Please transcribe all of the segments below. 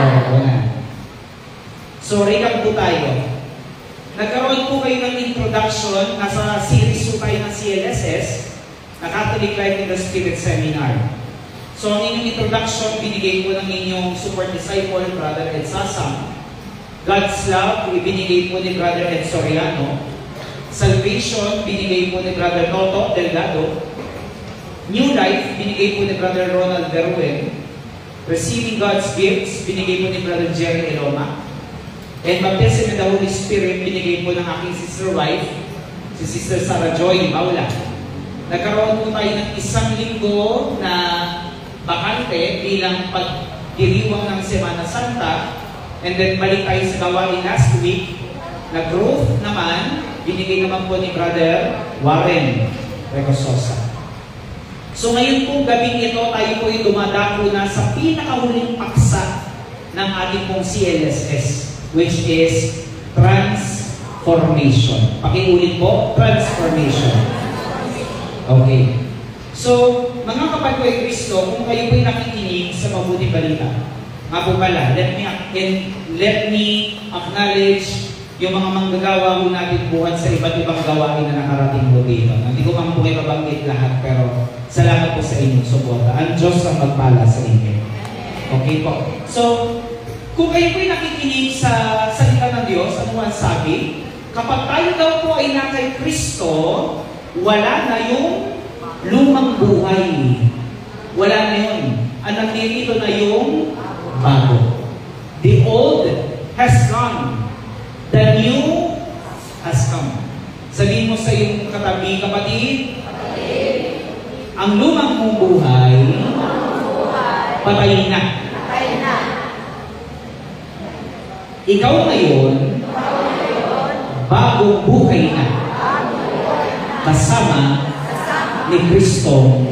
Oo na. So, recap po tayo. Nagkaroon po kayo ng introduction, nasa series po tayo ng CLSS, na Catholic Life in the Spirit Seminar. So, ang inyong introduction, binigay po ng inyong support disciple, Brother Ed Sasam. God's Love, ibinigay po ni Brother Ed Soriano. Salvation, binigay po ni Brother Toto Delgado. New Life, binigay po ni Brother Ronald Veruen. Receiving God's Gifts, binigay po ni Brother Jerry Eloma. And Baptism in the Holy Spirit, binigay po ng aking sister wife, si Sister Sarah Joy Maula. Nagkaroon po tayo ng isang linggo na bakante bilang pagdiriwang ng Semana Santa. And then balik tayo sa gawain last week. Na growth naman, binigay naman po ni Brother Warren Recososa. So ngayon po gabing ito, tayo po ay dumadako na sa pinakahuling paksa ng ating pong CLSS, which is transformation. Pakiulit po, transformation. Okay. So, mga kapatid ko ay Kristo, kung kayo po'y nakikinig sa mabuting balita, nga po pala, let me acknowledge yung mga manggagawa po natin buhat sa iba't ibang gawain na nakarating po dito. Hindi ko mang po kayo mabanggit lahat, pero salamat po sa inyong suporta. Ang Diyos ang magpala sa inyo. Okay po. So, kung kayo po'y nakikinig sa salita ng Diyos, ano ang sabi? Kapag tayo daw po ay na kay Kristo, wala na yung lumang buhay. Wala na yun. Ang nandito na yung bago. The old has gone. The new has come. Sabihin mo sa iyong katabi, kapatid, ang lumang mong buhay, patay na. Ikaw ngayon, bagong buhay na. Kasama ni Kristong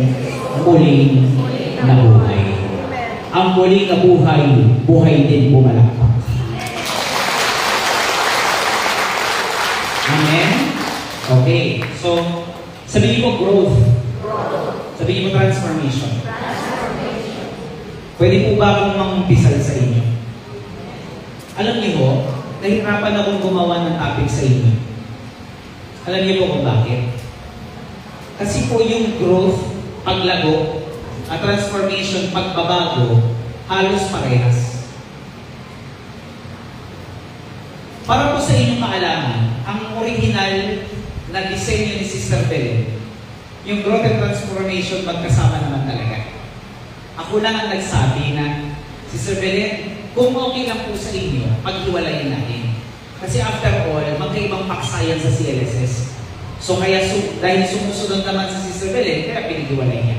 muling nabuhay. Ang muling nabuhay, buhay din bumalakpak. Amen? Okay. So, sabihin mo growth. Sabihin mo transformation. Pwede po ba akong mangumpisal sa inyo? Alam niyo po, nahirapan akong gumawa ng topic sa inyo. Alam niyo po kung bakit? Kasi po yung growth, paglago, at transformation, pagbabago, halos parehas. Para po sa inyong kaalaman, ang original na disenyo ni Sister Belen, yung growth and transformation magkasama naman talaga. Ako lang ang nagsabi na, Sister Belen, kung okay lang po sa inyo, paghiwalayin natin. Kasi after all, magkaibang paksa yan sa CLSS. So kaya dahil sumusunod naman sa Sister Belen, kaya pinaghiwalay niya.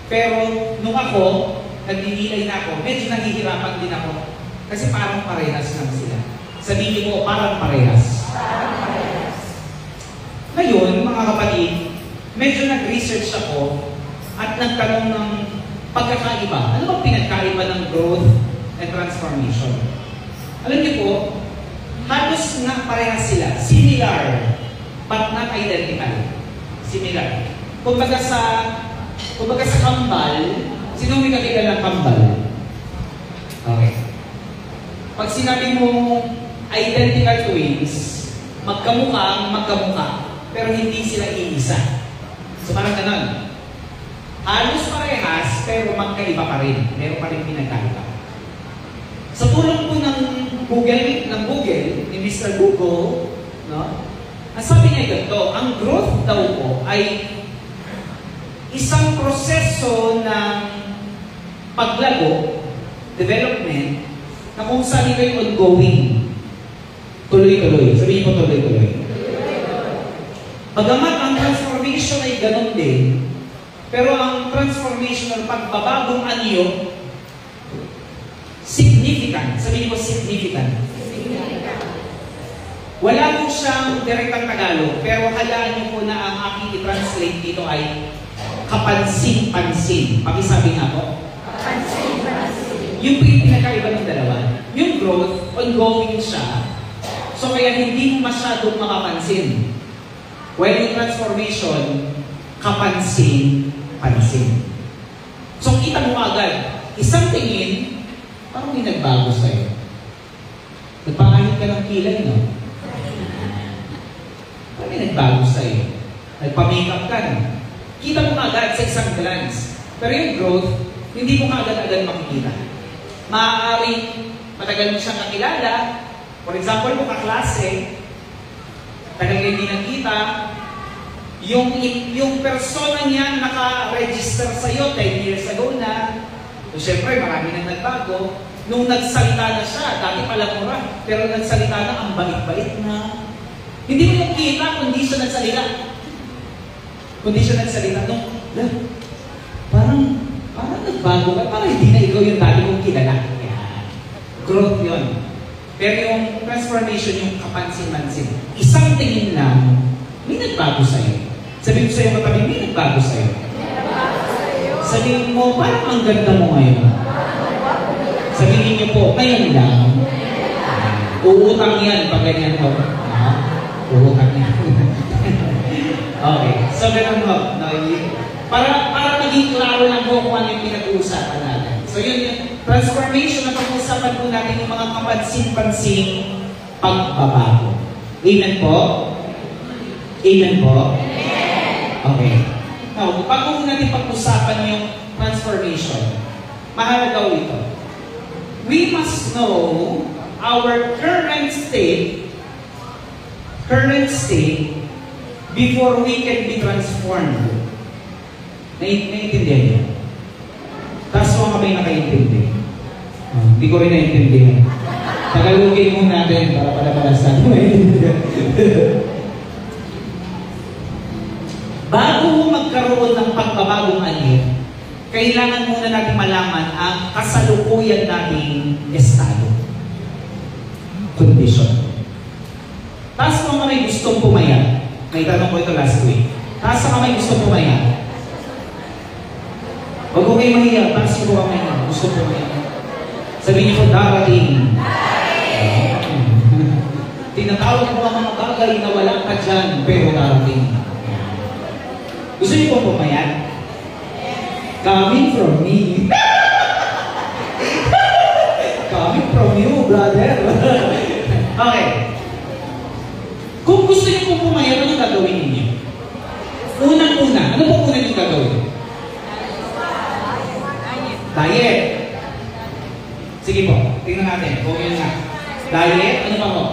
Pero nung ako, nagdidilay na ako, medyo nahihirapan din ako. Kasi parang parehas lang sila. Sabihin mo, parang parehas. Ngayon, mga kapatid, medyo nag-research ako at nagtanong ng pagkakaiba. Ano bang pinagkaiba ng growth and transformation? Alam niyo po, halos nga parehas sila. Similar, but not identical. Similar. Kumbaga sa kambal, sino may kakilala ng kambal? Okay. Pag sinabi mo identical twins, magkamukha, pero hindi sila iisa. So parang ganon. Halos parehas, pero magkaiba pa rin. Meron pa rin pinagkaiba. Sa tulong po ng Google, ni Mr. Google, no? Ang sabi niya ganito, ang growth daw po ay isang proseso ng paglago, development, na kung saan ito yung ongoing. Tuloy-tuloy. Sabihin mo tuloy-tuloy. Bagamat ang transformation ay ganun din, pero ang transformation ng pagbabagong anyo, significant. Sabihin mo significant. Wala po siyang direktang Tagalog, pero hayaan niyo po na ang aking i-translate dito ay kapansin-pansin. Pakisabi nga po. Kapansin-pansin. Yung pinakaiba ng dalawa. Yung growth, ongoing siya. So kaya hindi mo masyadong makapansin. While yung transformation, kapansin-pansin. So kita mo agad, isang tingin, Parang may nagbago sa'yo. Nagpangahit ka ng kilay, no? Parang may nagbago sa'yo. Nagpa-makeup ka, no? Kita mo agad sa isang glance. Pero yung growth, hindi mo agad-agad makikita. Maaaring matagal mo siyang nakilala. For example, kung kaklase, tagal kayo hindi nakita, yung persona niya naka-register sa'yo 10 years ago na, so syempre marami nang nagbago. Nung nagsalita na siya, dati pala mura, pero nagsalita na, ang bait-bait na. Hindi mo yung kita, kundi siya nagsalita. Kundi siya nagsalita, no? Parang nagbago ka, parang hindi na ikaw yung dati kong kilala. Yeah. Growth yun. Pero yung transformation, yung kapansin-mansin. Isang tingin lang, may nagbago sa'yo. Sabihin ko sa'yo matabi, may nagbago sa'yo. Sabihin mo, parang ang ganda mo ngayon. Sabihin niyo po, ngayon lang. Uutang yan pag ganyan po. Uutang yan. Okay, so ganun mo. Para maging klaro lang po kung ano yung pinag-uusapan natin. So yun yung transformation na pag-uusapan po natin yung mga kapansin-pansing pagbabago. Amen po? Amen po? Okay. Now, bago natin pag-usapan yung transformation, mahalaga ito. We must know our current state before we can be transformed. Naiintindihan niyo? Taas mo kami nakaintindi. Hindi ko rin naiintindihan. Tagalogin mo natin para pala-palasan mo naiintindihan. Bago magkaroon ng pagbabagong anyo, kailangan muna natin malaman ang kasalukuyan nating estado. Condition. Taas mo kami gustong pumayat. May tanong ko ito last week. Taas mo kami gustong pumayat. Huwag ko kayo mahiya, taas mo kami gustong pumayat. Sabihin niyo po, darating. Tinatawag mo ang mga bagay na wala ka dyan, pero darating. Gusto niyo po pumayat? Coming from me. Coming from you, brother. Okay. Kung gusto niyo po pumayat, ano gagawin ninyo? Unang-una, ano po una niyo gagawin? Diet. Sige po, tingnan natin. Kung yun nga. Diet, ano pa po?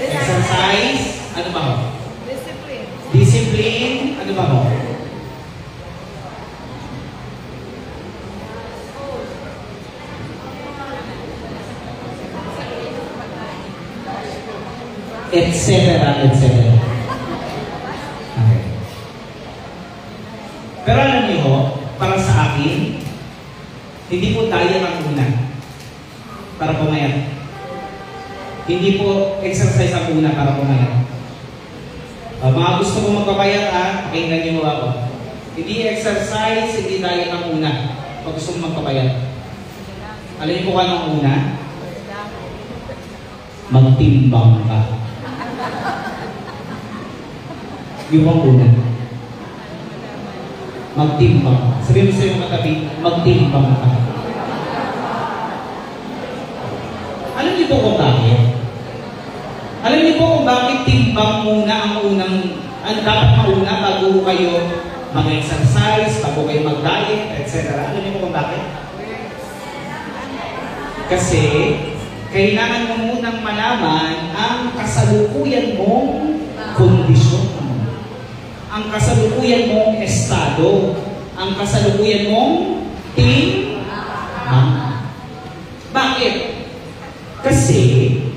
Exercise, ano pa po? Discipline, ano pa po? Etc. etc. Okay. Pero alam niyo ho, para sa akin, hindi po diet ang una para pumayat. Hindi po exercise ang una para pumayat. Mga gusto ko magpapayat pakinggan niyo ako. Hindi exercise, hindi diet ang una pag gusto mo magpapayat. Alam niyo po kung anong una? Magtimbang ka. Yung ang una. Magtimbang. Sabihin mo sa iyong katabi, magtimbang ka. Alam niyo po kung bakit? Alam niyo po kung bakit timbang muna ang dapat mauna bago kayo mag-exercise, bago kayo mag-diet, etc. Alam niyo po kung bakit? Kasi kailangan mo munang malaman ang kasalukuyan mong kondisyon. Ang kasalukuyan mong estado, ang kasalukuyan mong timbang. Bakit? Kasi,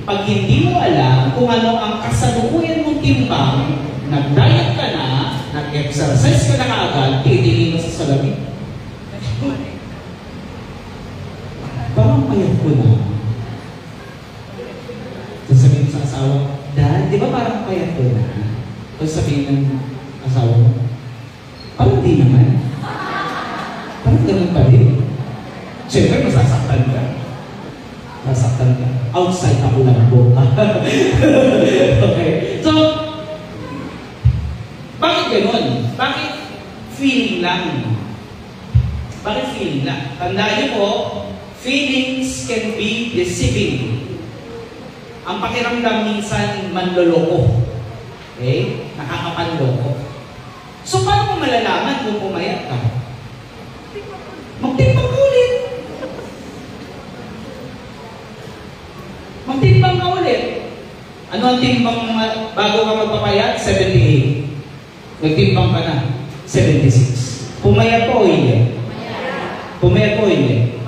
pag hindi mo alam kung ano ang kasalukuyan mong timbang, nag-diet ka na, nag-exercise ka na kaagad, titingin mo sa salamin. Parang payat ko na. Sasabihin mo sa asawa, Dad, di ba parang payat ko na? Tapos sabihin ng asawa mo, parang di naman. Parang ganun pa rin. Siyempre, masasaktan ka. Masasaktan ka. Outside ako lang po. Okay. So, bakit ganun? Bakit feeling lang? Bakit feeling lang? Tandaan niyo po, feelings can be deceiving. Ang pakiramdam minsan manloloko. Okay? Nakakapanloko. So, paano mo malalaman kung pumayat ka? Magtimbang ka ulit. Magtimbang ka ulit. Ano ang timbang bago ka magpapayat? 78. Nagtimbang ka na. 76. Pumayat po o hindi? Pumayat po o hindi?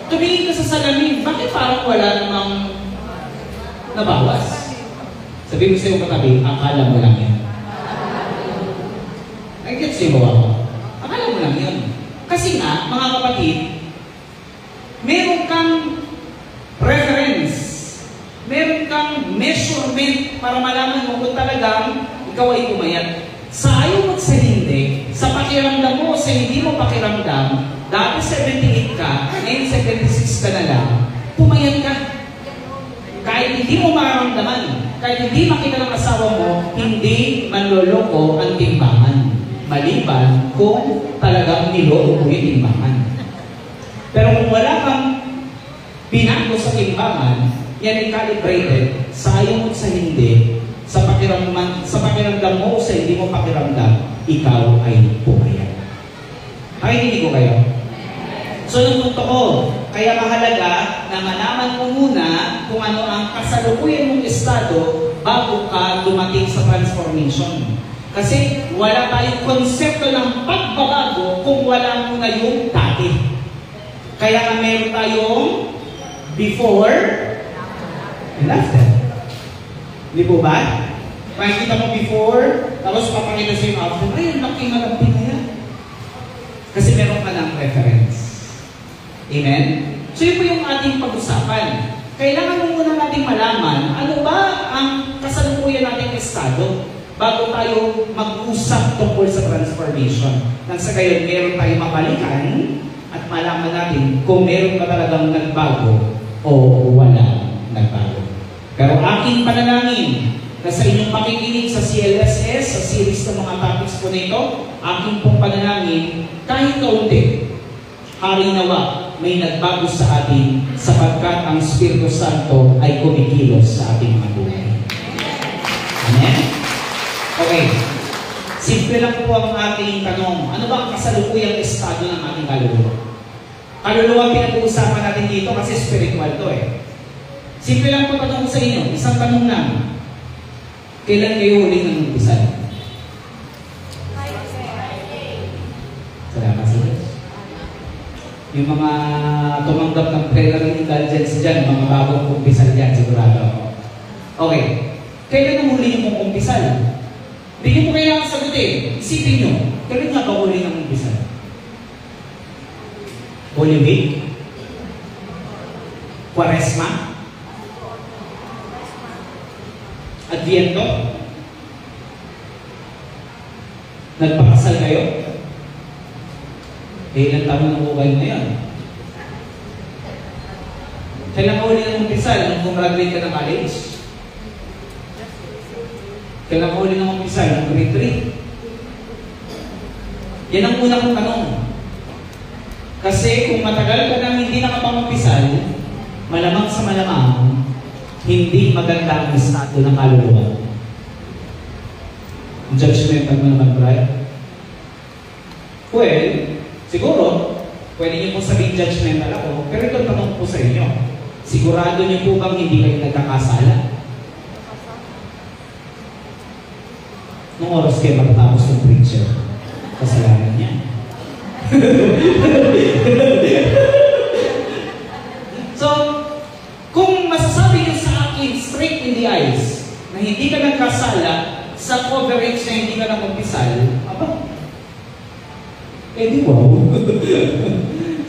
Tumingin ka sa salamin. Bakit parang wala namang nabawas? Sabihin mo sa'yo katabi, akala mo lang yan. I get sa'yo bawa. Akala mo lang yan. Kasi nga, mga kapatid, meron kang reference, meron kang measurement para malaman mo kung talagang ikaw ay pumayat. Sa ayaw at sa hindi, sa pakiramdam mo o sa hindi mo pakiramdam, dati 78 ka, ngayon 76 ka na lang, pumayat ka. Kahit hindi mo mararamdaman, kahit hindi makita ng asawa mo, hindi manloloko ang timbangan. Maliban kung talagang niloko mo yung timbangan. Pero kung wala kang binago sa timbangan, yan ay calibrated sa ayaw at sa hindi, sa pakiramdam mo o sa hindi mo pakiramdam, ikaw ay pumayat. Nakikinig ko kayo? So, yung punto ko, kaya mahalaga na malaman mo muna kung ano ang kasalukuyan mong estado bago ka dumating sa transformation. Kasi wala tayong konsepto ng pagbabago kung wala muna yung dati. Kaya nga meron tayong before and after. Di po ba? Makikita mo before, tapos papakita sa yung after. Ay, ang laki malapit na yan. Kasi meron ka ng reference. Amen? So yun po yung ating pag-usapan. Kailangan mo muna nating malaman ano ba ang kasalukuyan nating estado bago tayo mag-usap tungkol sa transformation. Nang sa gayon, meron tayong mabalikan at malaman natin kung meron ba talagang nagbago o wala nagbago. Pero aking panalangin na sa inyong pakikinig sa CLSS, sa series ng mga topics po nito, aking pong panalangin, kahit kaunti, harinawa, may nagbago sa atin sapagkat ang Espiritu Santo ay kumikilos sa ating mga buhay. Amen? Okay. Simple lang po ang ating tanong. Ano ba ang kasalukuyang estado ng ating kaluluwa? Kaluluwa ang pinag-uusapan natin dito kasi spiritual to eh. Simple lang po tanong ko sa inyo. Isang tanong lang. Kailan kayo huling nang-umpisal? Salamat sa Diyos. Yung mga tumanggap ng prayer indulgence dyan, mga bagong umpisal dyan, sigurado ako. Okay. Kailan ang huli yung umpisal? Hindi nyo po kaya sagutin. Isipin nyo, kailan nga ba huli ng umpisal? Holy Week? Quaresma? Adviento? Nagpakasal kayo? Ilang taon na po kayo ngayon? Kailan ka huli ng umpisal nung gumraduate ka ng college? Kailan ka huli ng umpisal ng grade 3? Yan ang una kong tanong. Kasi kung matagal ka nang hindi nakapang-umpisal, malamang sa malamang, hindi maganda ang estado ng kaluluwa. Judgmental mo naman, right? Well, siguro, pwede niyo po sabihin judgmental ako, pero ito tanong po sa inyo. Sigurado niyo po bang hindi kayo nagkakasala? Nung oras kayo matatapos ng preacher, kasalanan niya. So, kung masasabi niyo sa akin straight in the eyes na hindi ka nagkasala sa coverage na hindi ka nag-umpisal, di wow.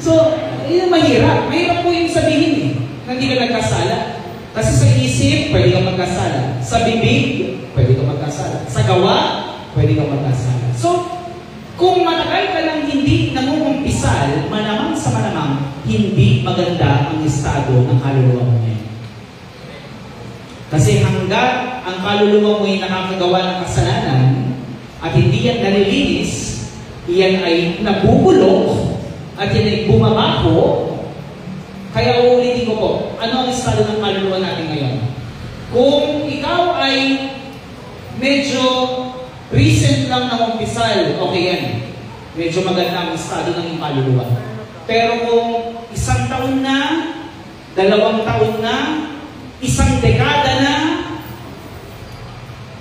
So, yun mahirap. Mahirap po yung sabihin eh, na hindi ka nagkasala. Kasi sa isip, pwede kang magkasala. Sa bibig, pwede kang magkasala. Sa gawa, pwede kang magkasala. So, kung matagal ka lang hindi nangungumpisal, malamang sa malamang, hindi maganda ang estado ng kaluluwa mo ngayon. Kasi hanggang ang kaluluwa mo ay nakakagawa ng kasalanan at hindi yan nalilinis, iyan ay nabubulok at yan ay bumabaho, kaya uulitin ko po, ano ang estado ng kaluluwa natin ngayon? Kung ikaw ay medyo recent lang na umpisal, okay yan. Medyo maganda ang estado ng iyong kaluluwa. Pero kung 1 taon na, 2 taon na, 1 dekada na,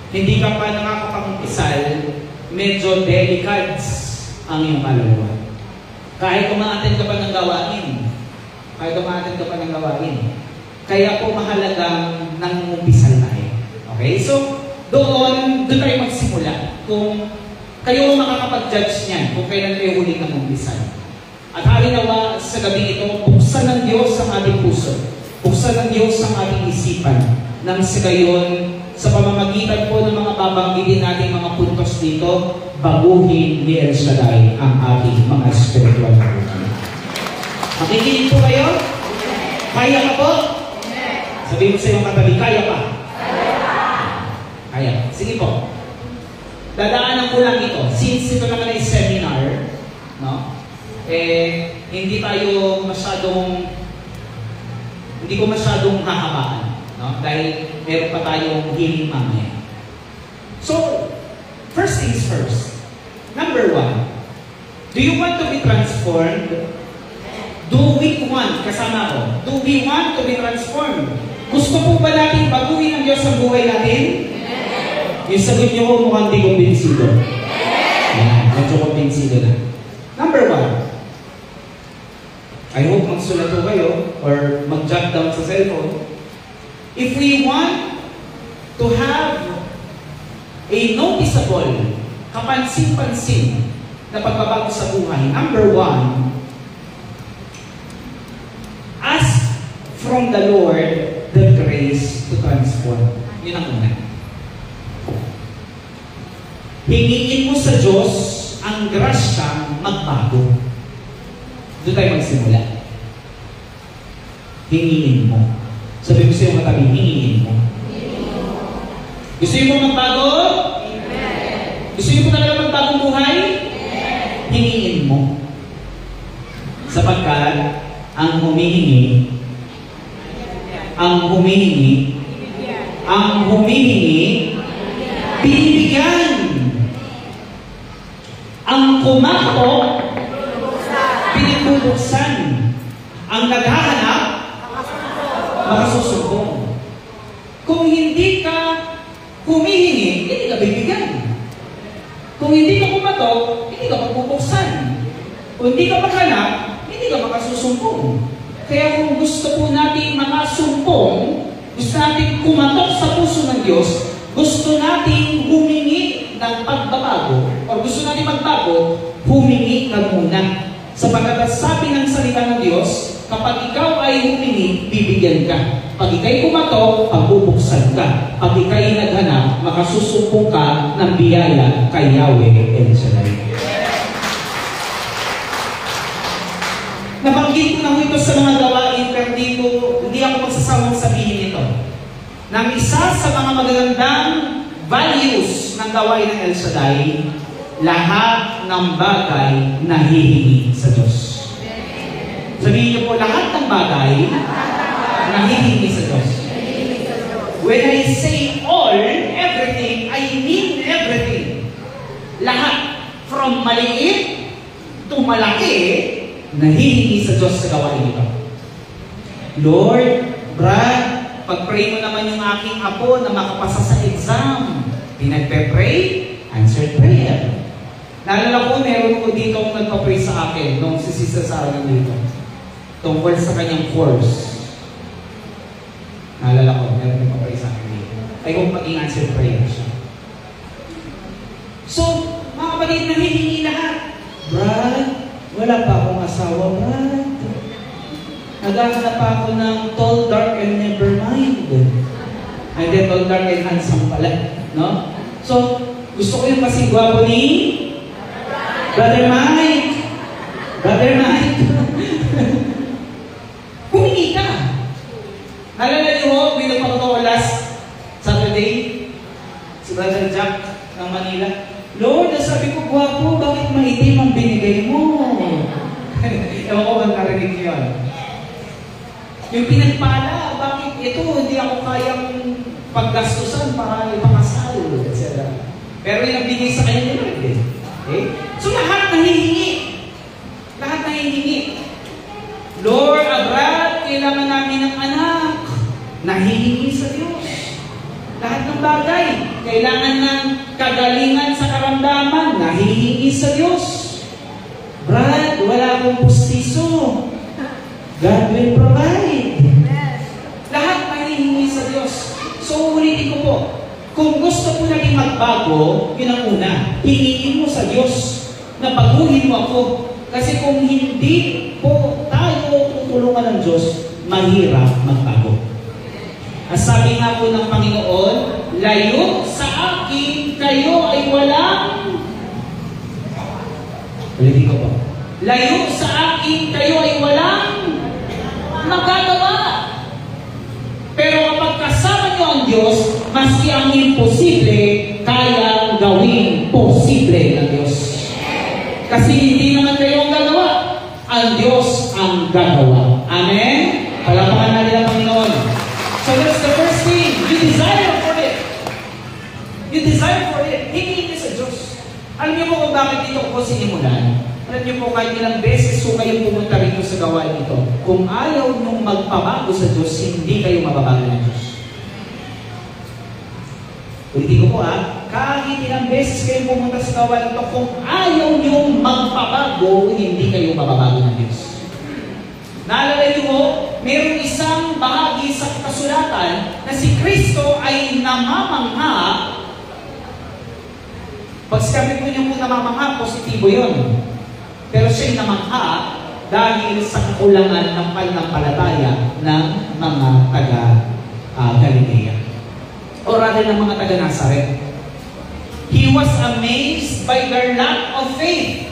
hindi ka pa nakakapag-umpisal, medyo delicate ang iyong kaluluwa. Kahit umaattend ka pa ng gawain. Kaya po mahalagang nangungumpisal tayo. Okay? So, doon tayo magsimula. Kung kayo makakapag-judge niyan, kung kailan kayo huling nangungumpisal. At halinawa sa gabi ito, buksan ng Diyos ang ating puso. Buksan ng Diyos ang ating isipan. Nang sa gayon, sa pamamagitan po ng mga babanggitin natin mga puntos dito, baguhin ni El Shaddai ang ating mga spiritual na buhay. Makikinig po kayo? Kaya ka po? Sabihin mo sa iyong katabi, kaya pa? Kaya. Sige po. Dadaanan ko lang ito. Since ito naman ay seminar, no? Hindi ko masyadong hahabaan, no? Dahil meron pa tayong healing mamaya. So, first things first. Number 1, do you want to be transformed? Do we want, kasama ko, do we want to be transformed? Gusto po ba natin baguhin ang Diyos sa buhay natin? Yung sagot niyo ko mukhang di kumbinsido. Medyo kumbinsido na. Number 1, I hope magsulat po kayo or mag-jot down sa cellphone. If we want to have a noticeable, kapansin-pansin na pagbabago sa buhay, number 1, ask from the Lord the grace to transform. Yun ang una. Hingiin mo sa Diyos ang grasyang magbago. Doon tayo magsimula. Hingiin mo. Sabi ko sa iyo matabi, hingiin mo. Gusto mo magbago? Amen. Gusto mo talaga magbagong buhay? Amen. Hingiin mo. Sapagkat ang humihingi, binibigyan. Ang kumakot, binibubuksan. Ang naghahanap, makasusumbong. Kung hindi ka humihingi, hindi ka bibigyan. Kung hindi ka kumatok, hindi ka mabubuksan. Kung hindi ka maghanap, hindi ka makasusumbong. Kaya kung gusto po natin makasumbong, gusto natin kumatok sa puso ng Diyos, gusto natin humingi ng pagbabago, o gusto natin magbago, humingi ka muna. Sapagkat sabi ng salita ng Diyos, kapag ikaw ay humingi, bibigyan ka. Pag ikay kumatok, pagbubuksan ka. Pag ikay naghanap, makasusumpong ka ng biyaya kay Yahweh El Shaddai. Nabanggit ko na ito sa mga gawain, pero hindi ako magsasawang sabihin ito. Nang isa sa mga magagandang values ng gawain ng El Shaddai, lahat ng bagay nahihingi sa Diyos. Sabihin niyo po, lahat ng bagay nahihingi sa Diyos. When I say all, everything, I mean everything. Lahat, from maliit to malaki, nahihingi sa Diyos sa gawain ito. Lord, Brad, pag-pray mo naman yung aking apo na makapasa sa exam. Pinagpe-pray, answered prayer. Naalala ko, meron ko dito kung nagpa-pray sa akin nung si Sister Sarah nandito. Tungkol sa kanyang course. Naalala ko, meron nagpa-pray sa akin dito. Ay kung maging answered prayer siya. So, mga kapatid, nahihingi lahat. Brad, wala pa akong asawa, Brad. Naghahanap pa ako ng tall, dark, and never mind. And then tall, dark, and handsome pala. No? So, gusto ko yung kasing gwapo ni Brother Mike. Brother Mike. Humingi ka. Nalala niyo ho, binapag ko last Saturday, si Brother Jack ng Manila. Lord, nasabi ko, gwapo, bakit maitim ang binigay mo? Yung pinagpala, bakit ito, hindi ako kayang paggastusan para ipakasal, etc. Pero yung nagbigay sa kanya nila, okay? So lahat nahihingi. Lahat nahihingi. Lord, Abrad, kailangan namin ng anak. Nahihingi sa Diyos. Lahat ng bagay. Kailangan ng kagalingan sa karamdaman. Nahihingi sa Diyos. Brad, wala akong pustiso. God will provide. Lahat nahihingi sa Diyos. So, ulitin ko po. Kung gusto mo natin magbago, yun ang una. Hingin mo sa Diyos na baguhin mo ako. Kasi kung hindi po tayo tutulungan ng Diyos, mahirap magbago. As sabi nga po ng Panginoon, layo sa akin, kayo ay walang... Ulitin ko po. Layo sa akin, kayo ay walang magagawa. Pero kapag kasama niyo ang Diyos, maski ang imposible, kaya gawin posible ng Diyos. Kasi hindi naman kayo ang gagawa. Ang Diyos ang gagawa. Amen? Palapakan natin ang Panginoon. So that's the first thing. You desire for it. You desire for it. Hingin niyo sa Diyos. Alam niyo po kung bakit dito ko sinimulan? Alam niyo po kahit ilang beses so kayo pumunta rito sa gawain ito. Kung ayaw niyong magpabago sa Diyos, hindi kayo mababago ng Diyos. Ulitin ko po kahit ilang beses kayo pumunta sa gawain ito, kung ayaw niyong magpabago, hindi kayo mababago ng Diyos. Naalala niyo po, mayroong isang bahagi sa kasulatan na si Kristo ay namamangha. Pag sinabi po niyo po namamangha, positibo yun. Pero siya'y namangha dahil sa kakulangan ng pananampalataya ng mga taga-Galilea. O rather ng mga taga-Nazaret. He was amazed by their lack of faith.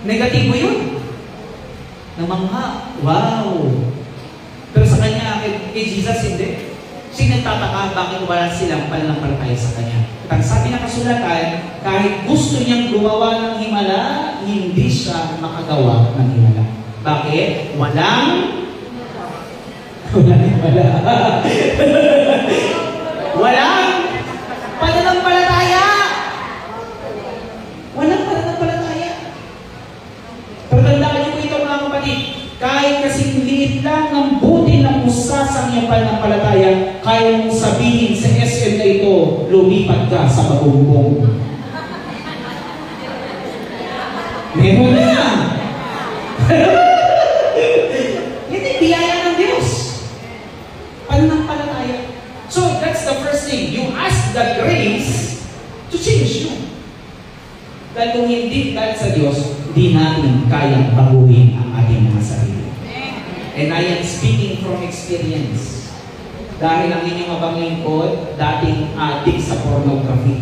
Negatibo yun. Namangha. Wow! Pero sa kanya, kay Jesus, hindi. Siya nagtataka bakit wala silang pananampalataya sa kanya. At ang sabi ng kasulatan, kahit gusto niyang gumawa ng himala, hindi siya makagawa ng himala. Bakit? Walang himala. Walang pananampalataya. Walang pananampalataya. Pero tandaan niyo po ito mga kapatid. Kahit kasing liit lang ng buti ng usasang iyong pananampalataya, kaya mong sabihin sa SM na ito, lumipat ka sa bagumbong. Meron na. Hindi, biyaya ng Diyos. Pananampalataya. So, that's the first thing. You ask the grace to change you. Dahil kung hindi dahil sa Diyos, di natin kayang baguhin ang ating mga sarili. And I am speaking from experience. Dahil ang inyong abang lingkod, dating addict sa pornography.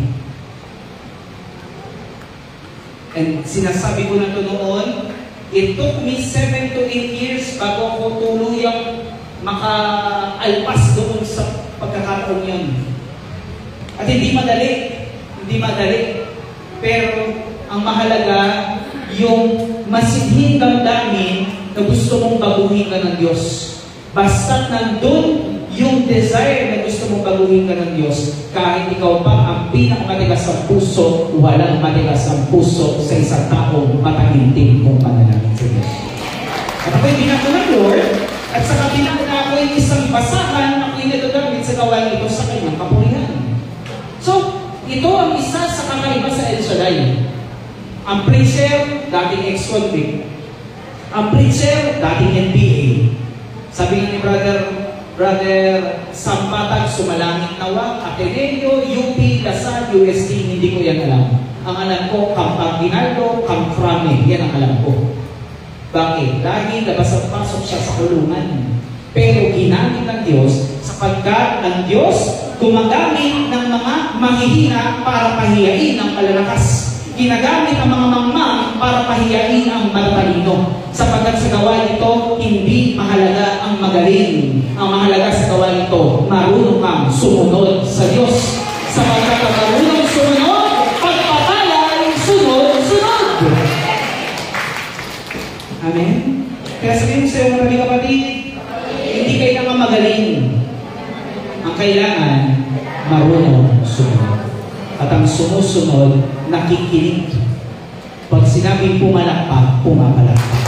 And sinasabi ko na ito noon, it took me 7 to 8 years bago ako tuluyang makaalpas doon sa pagkakataon yun. At hindi madali. Hindi madali. Pero ang mahalaga, yung masidhing damdamin na gusto mong baguhin ka ng Diyos. Basta nandun yung desire na gusto mong baguhin ka ng Diyos, kahit ikaw pa ang pinakamatigas ng puso, walang matigas ng puso sa isang taong matahinting kung manalangin sa Diyos. At ako'y binago ng Lord, at sa kabila na ako'y isang basahan, ako'y nagagamit sa gawain ito sa kanyang kapurihan. So, ito ang isa sa kakaiba sa El Shaddai. Ang preacher, dating ex-convict. Ang preacher, dating NBA. Sabi ni Brother Sampatag, Sumalangit Nawa, Ateneo, UP, Lasal, UST, hindi ko yan alam. Ang alam ko, Camp Aguinaldo, Camp Frame, yan ang alam ko. Bakit? Dahil labas at pasok siya sa kulungan. Pero ginamit ng Diyos sapagkat ang Diyos gumagamit ng mga mahihina para pahiyain ang malalakas. Ginagamit ang mga mangmang para pahiyain ang matatalino. Sapagkat sa gawain ito, hindi mahalaga ang magaling. Ang mahalaga sa gawain ito, marunong kang sumunod sa Diyos. Sapagkat ang marunong sumunod, pagpapalay, sunod-sunod. Amen? Kaya sabihin mo sa iyo, mga kapatid, sumusunod, nakikinig. Pag sinabing pumalakpak, pumapalakpak.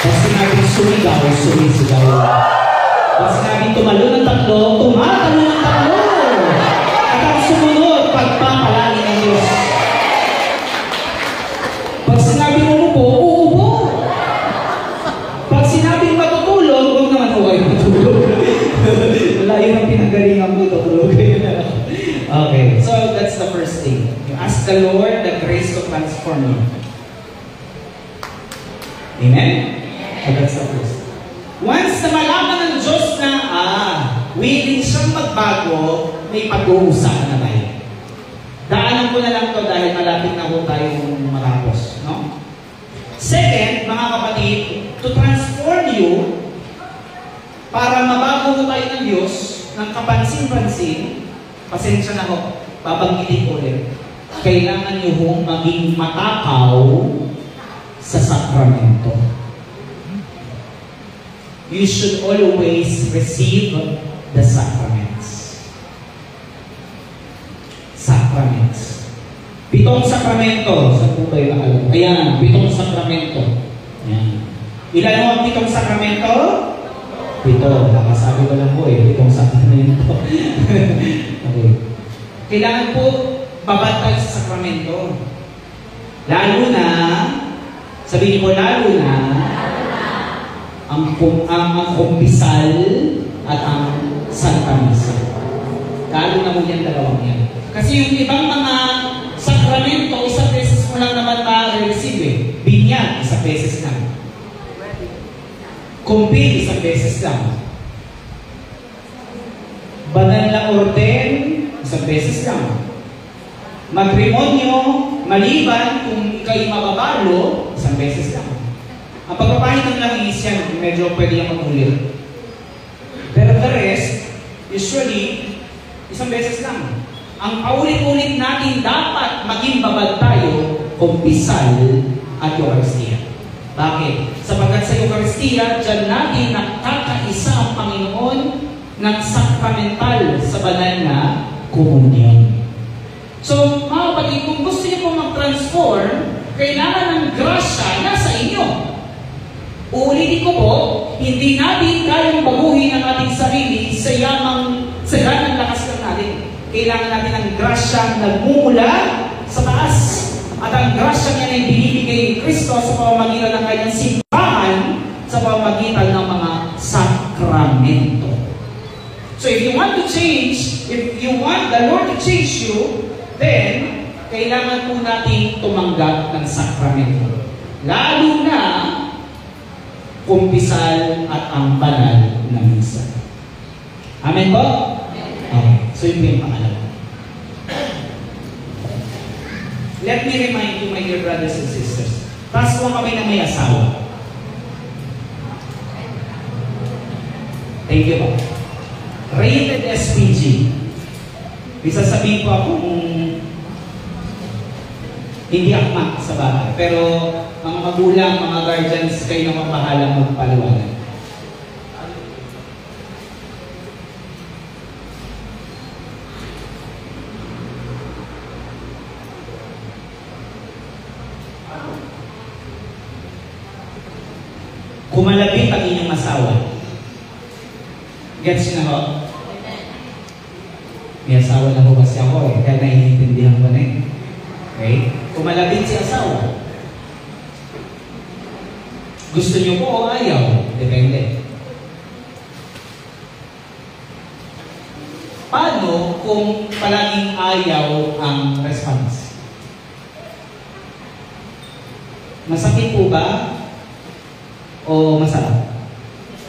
Pag sinabing sumigaw, sumisigaw. Pag sinabing tumalo ng tatlo, tumatalo ng tatlo. At ang sumunod, pagpapalali ng Diyos. Pag sinabing umupo, uupo. Pag sinabing matutulog, huwag naman ako kayo matulog. Wala yun ang pinagalingan mo, tutulog kayo na lang. Okay, so that's the first thing. You ask the Lord the grace to transform you. Amen? So that's the first. Once na malaman ng Diyos na, willing siyang magbago, may pag-uusapan na tayo. Daanan ko na lang to dahil malapit na po tayong matapos. No? Second, mga kapatid, to transform you, para mabago mo tayo ng Diyos, ng kapansin-pansin, pasensya na ho, babanggitin ko ulit. Kailangan nyo hong maging matakaw sa sakramento. You should always receive the sacraments. Sacraments. 7 sakramento. Saan po kayo nakalang? Ayan, 7 sakramento. Ayan. Ilan mo ang 7 sakramento? 7. Nakasabi ko lang po 7 sakramento. Okay. Kailangan po babantay sa sakramento. Lalo na, sabihin mo lalo na, ang kumpisal at ang Santa Misa. Lalo na mo yan, dalawang yan. Kasi yung ibang mga sakramento, isang beses mo lang naman ma-receive Binyag, isang beses lang. Kumpil, isang beses lang. Banal na orden, isang beses lang. Matrimonyo, maliban kung ikaw'y mababalo, isang beses lang. Ang pagpapahid ng langis yan, medyo pwede yung mag-ulit. Pero the rest, usually, isang beses lang. Ang paulit-ulit natin dapat maging babad tayo, kumpisal at Eucharistia. Bakit? Sapagkat sa Eucharistia, dyan natin nakakaisa ang Panginoon ng sakramental sa banal na komunyon. So, mga kapatid, kung gusto niyo pong mag-transform, kailangan ng grasya nasa inyo. Uulitin ko po, hindi natin kayang baguhin ang ating sarili sa ganang lakas lang natin. Kailangan natin ng grasyang nagmumula sa taas. At ang grasya niya ay binibigay ni Kristo sa pamamagitan ng kanyang simbahan, sa pamamagitan ng mga sakramento. So if you want to change, if you want the Lord to change you, then kailangan po natin tumanggap ng sakramento. Lalo na kumpisal at ang banal na misa. Amen po? Okay. So yun po yung pangalawa. Let me remind you, my dear brothers and sisters, taas po kami na may asawa. Thank you po. Rated SPG. Bisa sabihin po akong hindi akma sa bata. Pero mga magulang, mga guardians, kayo naman bahalang magpaliwanag. Kumalapit ang inyong asawa. Gets na ho? May asawa na ho kasi ako kaya naiintindihan ko na Okay? Kumalapit si asawa. Gusto niyo po o ayaw? Depende. Paano kung palaging ayaw ang response? Masakit po ba? O masarap?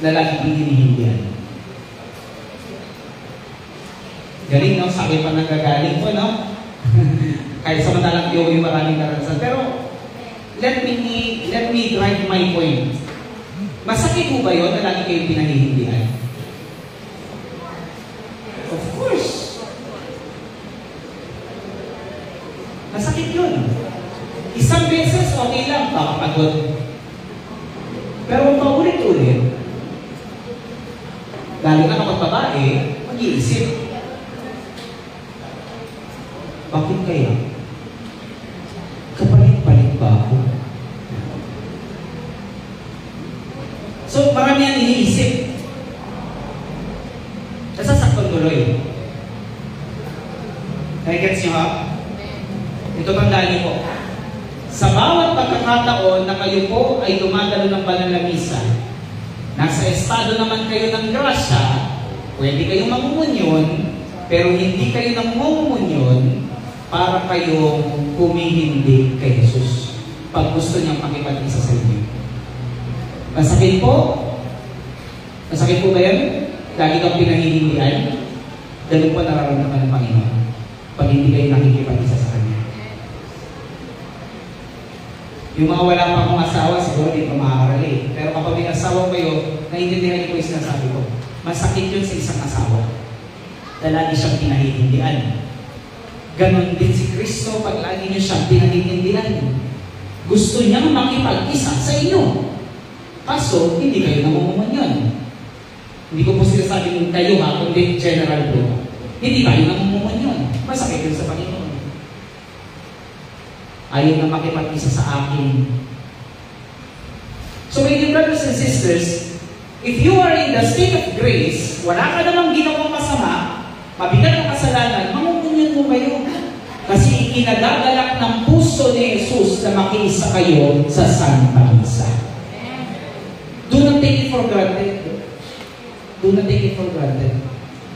Lalaki hinihindihan. Galing, no? Sabi pa nagagaling po, no? Kahit samantalang di yung maraming karanasan. Pero, let me drive my point. Masakit po ba yun na lagi kayong pinahihindihan? Of course. Masakit yun. Isang beses, okay lang, pakapagod. Pero paulit-ulit, lalo na kapag babae, mag-iisip. kaya? Kapalit-palit ba ako? So, marami ang iniisip. Nasasaktan tuloy. Nagigets niyo ha? Ito tandaan niyo po. Sa bawat pagkakataon na kayo po ay dumadalo ng banal na misa, nasa estado naman kayo ng grasya, pwede kayong mamumunyon, pero hindi kayo namumunyon para kayong humihindig kay Jesus pag gusto niyang makipag-isa sa inyo. Masakit po? Masakit po ba yan? Lagi kang pinahihindihan? Ganun po nararamdaman ng Panginoon pag hindi kayo nakikipag-isa sa Kanya. Yung mga wala pa akong asawa, siguro hindi pa makakaralig. Pero kapag may asawa kayo, naiintindihan niyo po yung sinasabi ko. Masakit yun sa isang asawa. Na lagi siyang pinahihindihan. Ganon din si Kristo pag lagi niyo siyang pinahihindihan. Gusto niyang makipag-isa sa inyo. Kaso, hindi kayo namumumunyon. Hindi ko po sinasabing kayo ha, kundi general po. Hindi kayo namumumunyon. Masakit yun sa Panginoon. Ayaw na makipag-isa sa akin. So, my dear brothers and sisters, if you are in the state of grace, wala ka namang ginawang masama, mabigat ang kasalanan, mamumunyon mo kayo. Kasi ikinagagalak ng puso ni Jesus na makiisa kayo sa Santa Misa. Do not take it for granted. Do not take it for granted.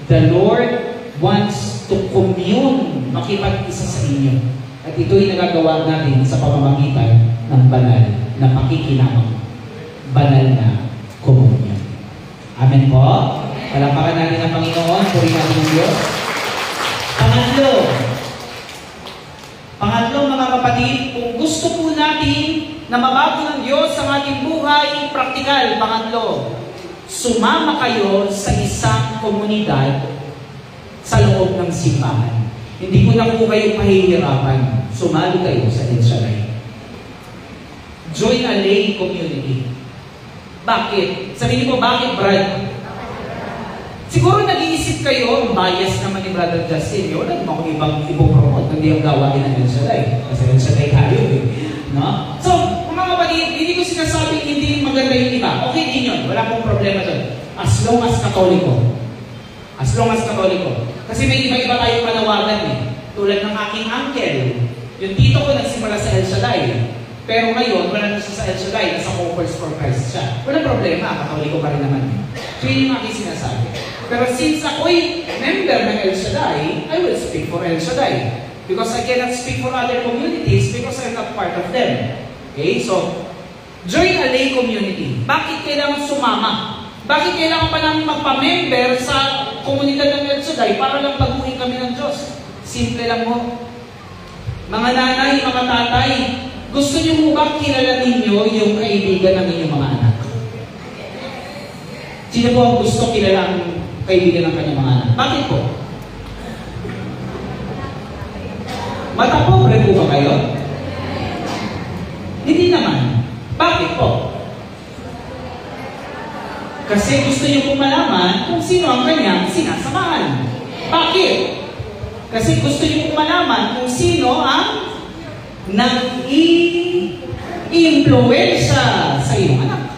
The Lord wants to commune, makipag-isa sa inyo. At ito'y nagagawa natin sa pamamagitan ng banal na pakikinabang, banal na komunyon. Amen po? Palapakan natin ang Panginoon, purihin natin ang Diyos. Pangatlo mga kapatid, kung gusto po natin na mabago ng Diyos ang ating buhay, praktikal, pangatlo, sumama kayo sa isang komunidad sa loob ng simbahan. Hindi ko na po kayo pahihirapan. Sumali kayo sa El Shaddai. Join a lay community. Bakit? Sabihin niyo po, bakit, Brad? Siguro nag-iisip kayo, bias naman ni Brother Justin. Wala naman akong ibang ipopromote, hindi ang gawain ng El Shaddai. Kasi El Shaddai tayo eh. No? So, mga kapatid, hindi ko sinasabing hindi maganda yung iba. Okay din yun. Wala pong problema doon. As long as Katoliko. As long as Katoliko. Kasi may iba-iba tayong panawagan eh. Tulad ng aking uncle. Yung tito ko nagsimula sa El Shaddai. Pero ngayon, wala na siya sa El Shaddai. Nasa Hoppers for Christ siya. Walang problema. Katoliko pa rin naman. So yun yung aking sinasabi. Pero since ako'y member ng El Shaddai, I will speak for El Shaddai. Because I cannot speak for other communities because I'm not part of them. Okay? So, join a lay community. Bakit kailangan sumama? Bakit kailangan pa namin magpa-member sa komunidad ng El Shaddai para lang baguhin kami ng Diyos? Simple lang mo. Mga nanay, mga tatay, gusto niyo mo ba kilalanin niyo yung kaibigan ng inyong mga anak? Sino po ang gusto kilalang kaibigan ng kanyang mga anak? Bakit po? Matapobre po ba kayo? Hindi naman. Bakit po? Kasi gusto niyo pong malaman kung sino ang kanyang sinasamahan. Bakit? Kasi gusto niyo pong malaman kung sino ang nag-i-impluwensya sa iyong anak.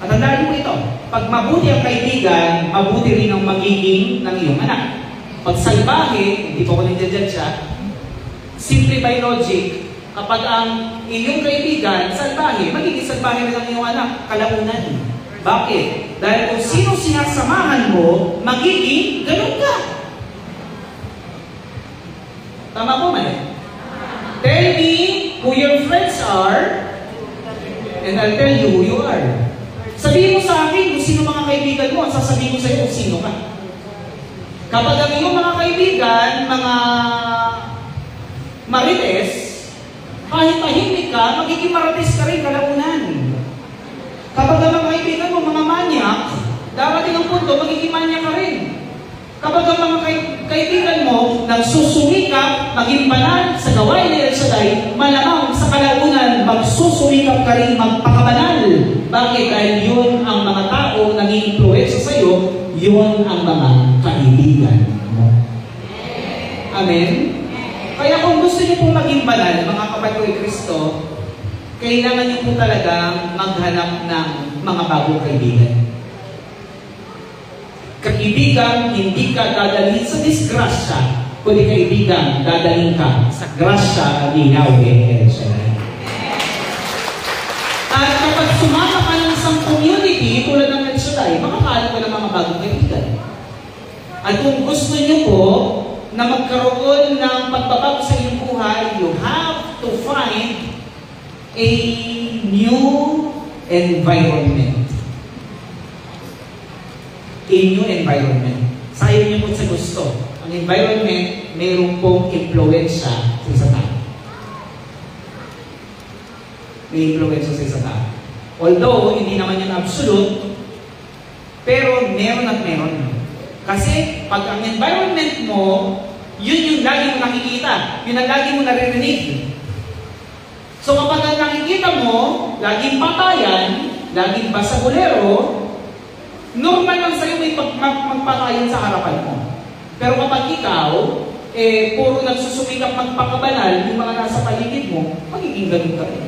At tandaan mo ito, pag mabuti ang kaibigan, mabuti rin ang magiging ng iyong anak. Pag salbahe, hindi po ko nagdadyan siya, simply by logic, kapag ang iyong kaibigan, salbahe, magiging salbahe rin ang iyong anak, kalaunan. Bakit? Dahil kung sino sinasamahan mo, magiging ganun ka. Tama po man. Tell me who your friends are, and I'll tell you who you are. Sabihin mo sa akin kung sino mga kaibigan mo, at sasabihin ko sa iyo kung sino ka. Kapag ang iyong mga kaibigan, mga marites, kahit tahimik ka, magiging marites ka rin kalaunan. Kapag ang mga kaibigan mo, mga manyak, darating ang punto, magiging manyak ka rin. Kapag ang mga kaibigan mo, nagsusumikap, maging banal sa gawain ni El Shaddai, malamang sa kalaunan, magsusumikap ka rin magpakabanal. Bakit? Dahil yun ang mga tao nag-i-influensya sa iyo, yun ang mga kaibigan mo. Amen? Kaya kung gusto niyo pong maging banal, mga kapatid ni Kristo, kailangan niyo po talagang maghanap ng mga bagong kaibigan. Kaibigan, hindi ka dadalhin sa disgrasya, kundi kaibigan, dadalhin ka sa grasya ni Yahweh El Shaddai. At kapag sumama ka ng isang community tulad ng El Shaddai, makakahanap ka ng mga bagong kaibigan. At kung gusto niyo po na magkaroon ng pagbabago sa iyong buhay, you have to find a new environment. A new environment. Sayo niyo po sa gusto. Ang environment, mayroon pong impluensya sa isa tao. May impluensya sa isa tao. Although, hindi naman yan absolute, pero meron at meron. Kasi, pag ang environment mo, yun yung lagi mo nakikita. Yun ang lagi mo naririnig. So, kapag ang nakikita mo, laging patayan, laging basagulero, normal lang sa'yo may magpatayan sa harapan mo. Pero kapag ikaw, puro nagsusumikap magpakabanal, yung mga nasa paligid mo, magiging ganun ka rin.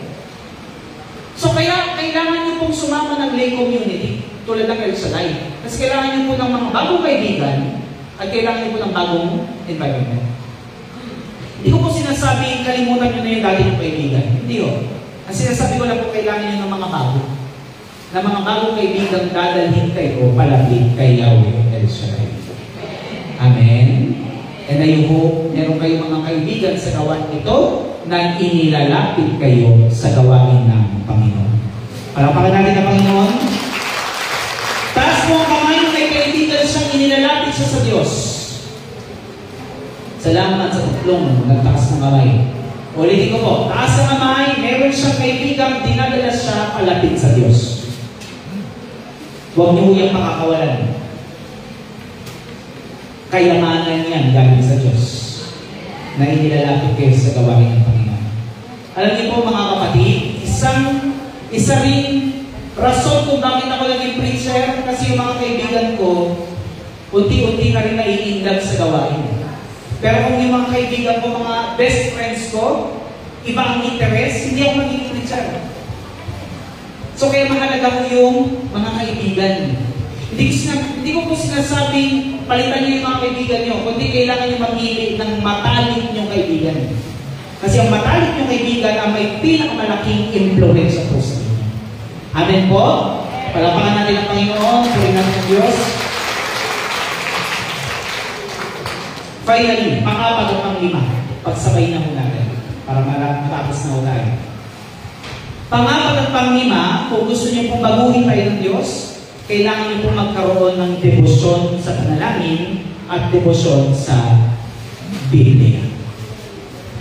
So, kaya kailangan nyo pong sumama ng lay community, tulad ng El Shaddai. Kasi kailangan nyo po ng mga bagong kaibigan, at kailangan nyo po ng bagong environment. Hindi ko po sinasabing kalimutan nyo na yung dati ng kaibigan. Hindi o. Ang sinasabi ko lang po kailangan nyo ng mga bago. Na mga bagong kaibigan dadalhin kayo palapit kay Yahweh El Shaddai. Amen? And I hope meron kayong mga kaibigan sa gawain ito na inilalapit kayo sa gawain ng Panginoon. Palakpakan natin ang Panginoon. Taas mo ang kamay ng may kaibigan siyang inilalapit siya sa Diyos. Salamat sa tatlong nagtaas ng kamay. Ulitin ko po, taas ang kamay, meron siyang kaibigang dinadala siya palapit sa Diyos. Huwag niyo yung makakawalan. Kayamanan yan galing sa Diyos na inilalapit kayo sa gawain ng Panginoon. Alam niyo po mga kapatid, isa rin rason kung bakit ako naging preacher, kasi yung mga kaibigan ko, unti-unti na rin naiindag sa gawain. Pero kung yung mga kaibigan ko, mga best friends ko, iba ang interest, hindi ako magiging preacher. So kaya mahalaga ko yung mga kaibigan. Hindi ko po sinasabing palitan niyo yung mga kaibigan niyo, kundi kailangan niyo mamili ng matalik niyong kaibigan. Kasi ang matalik niyong kaibigan ang may pinakamalaking influence sa puso niyo. Amen po? Palapakan natin ang Panginoon, purihin natin ang Diyos. Finally, pang-apat at pang-lima, pagsabay na ho natin para matapos na ho tayo. Pang-apat at pang-lima, kung gusto niyo pong baguhin tayo ng Diyos, kailangan niyo pong magkaroon ng debosyon sa panalangin at debosyon sa Biblia.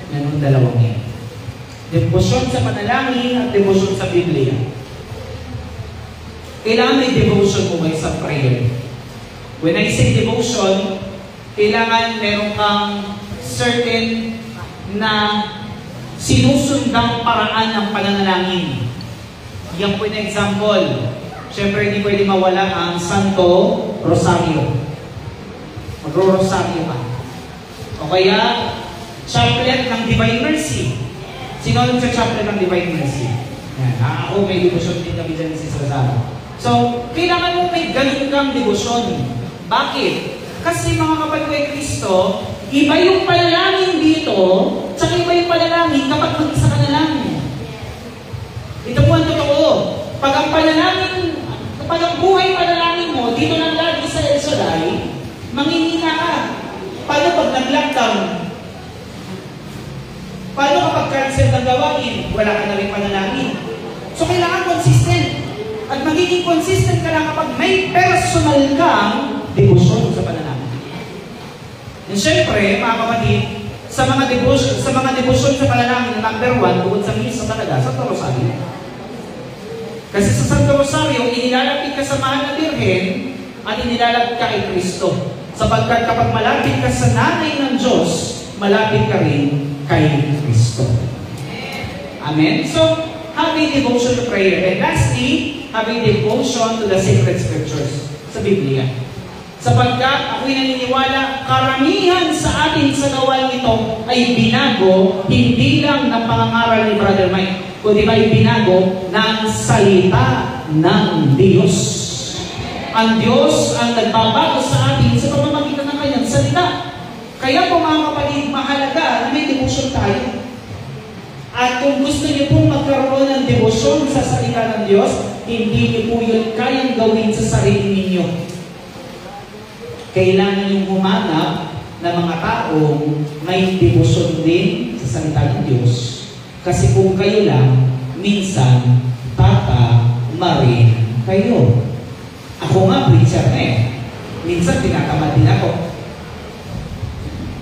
Yan ang dalawang yan. Debosyon sa panalangin at debosyon sa Biblia. Kailangan may devotion mo kayo sa prayer. When I say devotion, kailangan meron kang certain na sinusundang paraan ng pananalangin. Yan po yung example. Siyempre, hindi pwede mawala ang Santo Rosario. Magro-Rosario ka. O kaya, chaplet ng Divine Mercy. Sino nung sa chaplet ng Divine Mercy? Yan. Ako, may devotion din kami dyan si Sazaro. So, kailangan mo may ganun kang devotion. Bakit? Kasi mga kapatid kay Kristo, iba yung panalangin dito, tsaka iba yung panalangin kapag mag-isa ka na lang. Ito po ang totoo. Pag ang panalangin, pag ang buhay panalangin mo, dito lang lagi sa El Shaddai, manghihina ka. Paano pag nag-lockdown? Paano kapag cancel ng gawain? Wala ka na rin panalangin. So kailangan consistent. At magiging consistent ka lang kapag may personal kang devotion sa panalangin. And syempre, mga kapatid, sa mga devotion sa panalangin, number 1, bukod sa misa talaga, Santo Rosario. Kasi sa Santo Rosario, inilalapit ka sa mahal na Birhen at inilalapit ka kay Kristo. Sapagkat kapag malapit ka sa nanay ng Diyos, malapit ka rin kay Kristo. Amen? So, have a devotion to prayer. And lastly, have a devotion to the sacred scriptures sa Biblia. Sapagkat ako'y naniniwala, karamihan sa atin sa gawain ito ay binago, hindi lang ng pangangaral ni Brother Mike, kundi ay binago ng salita ng Diyos. Ang Diyos ang nagbabago sa atin sa pamamagitan ng kanyang salita. Kaya po mga kapatid, mahalaga na may devotion tayo. At kung gusto niyo pong magkaroon ng devotion sa salita ng Diyos, hindi niyo po yun kayang gawin sa sarili ninyo. Kailangan niyong humanap ng mga taong may devotion din sa salita ng Diyos. Kasi kung kayo lang, minsan, tatamarin kayo. Ako nga, preacher na eh. Minsan, tinatamad din ako.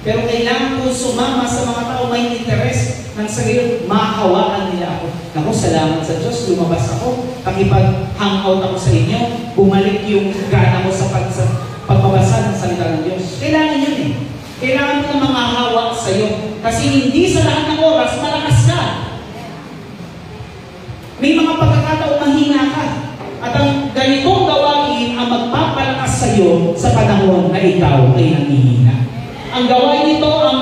Pero kailangan ko sumama sa mga tao may interes ng sarili, makakawaan nila ako. Naku, salamat sa Diyos, lumabas ako. Pakipag-hangout ako sa inyo, bumalik yung gana mo sa pagbabasa ng salita ng Diyos. Kailangan yun eh. Kailangan mo na makahawa sa iyo. Kasi hindi sa lahat ng oras, malakas ka. May mga pagkakataong mahina ka. At ang ganitong gawain ang magpapalakas sa iyo sa panahon na ikaw ay nanghihina. Ang gawain nito ang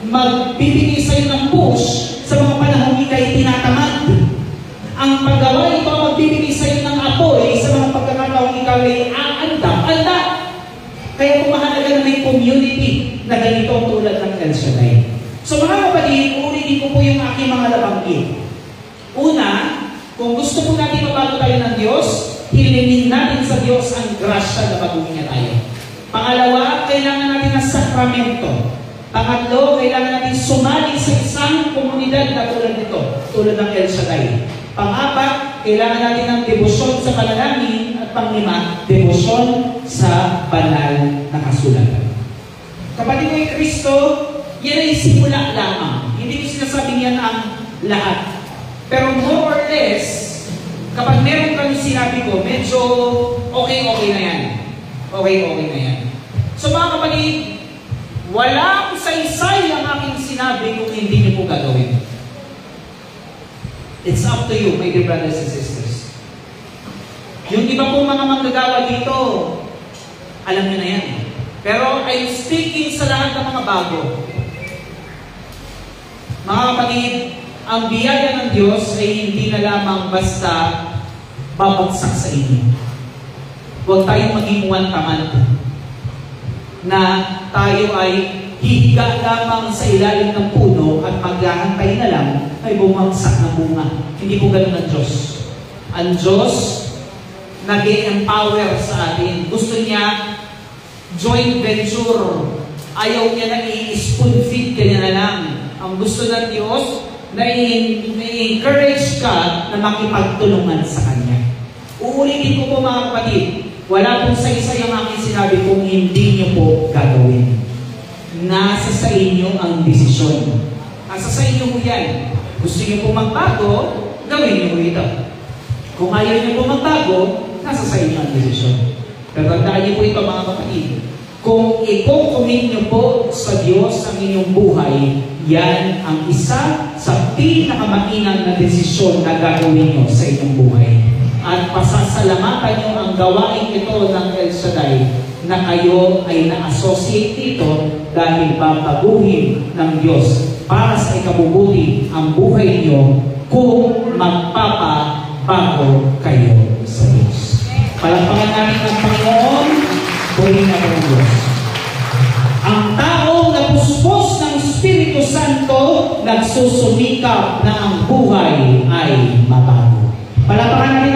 magbibigay sa iyo ng push sa mga panahon ikay tinatamad. Ang paggawa nito ang magbibigay sa iyo ng apoy sa mga pagkakataong ikaw ay aanda. Kaya mahalaga na may community na ganito tulad ng El Shaddai. So mga kapatid, ulitin ko po yung aking mga labanggit. Una, kung gusto po natin mabago tayo ng Diyos, hilingin natin sa Diyos ang grasya na baguhin niya tayo. Pangalawa, kailangan natin ng sakramento. Pangatlo, kailangan natin sumali sa isang komunidad na tulad nito, tulad ng El Shaddai. Pang-apat, kailangan natin ng debosyon sa panalangin. At pang-lima, debosyon sa banal na kasulatan. Kapatid ko yung Kristo, yan ay simula lamang. Hindi ko sinasabing yan ang lahat. Pero more or less, kapag meron kami sinabi ko, medyo okay na yan. Okay na yan. So mga kapatid, walang saysay ang aking sinabi kung hindi niyo po gagawin. It's up to you, my dear brothers and sisters. Yung iba pong mga manggagawa dito, alam niyo na yan. Pero I'm speaking sa lahat ng mga bago. Mga kapatid, ang biyaya ng Diyos ay hindi na lamang basta babagsak sa inyo. Huwag tayong maging one-tamad na tayo ay hihiga lamang sa ilalim ng puno at maghahantay na lang ay bumagsak ng bunga. Hindi po ganun ang Diyos. Ang Diyos nag-empower sa atin. Gusto niya joint venture. Ayaw niya na i-spoon feed ka niya na lang. Ang gusto ng Diyos na i-encourage ka na makipagtulungan sa Kanya. Uulitin ko po mga kapatid, wala pong saysay ang aking sinabi kung hindi niyo po gagawin. Nasa sa inyo ang desisyon. Nasa sa inyo po yan. Gusto niyo po magbago, gawin niyo po ito. Kung ayaw niyo po magbago, nasa sa inyo ang desisyon. Pero tandaan niyo po ito mga kapatid. Kung i-commit niyo po sa Diyos ang inyong buhay, yan ang isa sa pinakamainam na desisyon na gagawin niyo sa inyong buhay. At pasasalamatan niyo ang gawain ito ng El Shaddai na kayo ay na-associate dito dahil babaguhin ng Diyos para sa ikabubuti ang buhay niyo kung magpapabago kayo sa Diyos. Palakpakan natin ang Panginoon, buhay na ng Diyos. Ang taong napuspos ng Espiritu Santo nagsusumikap na ang buhay ay mabago. Palakpakan natin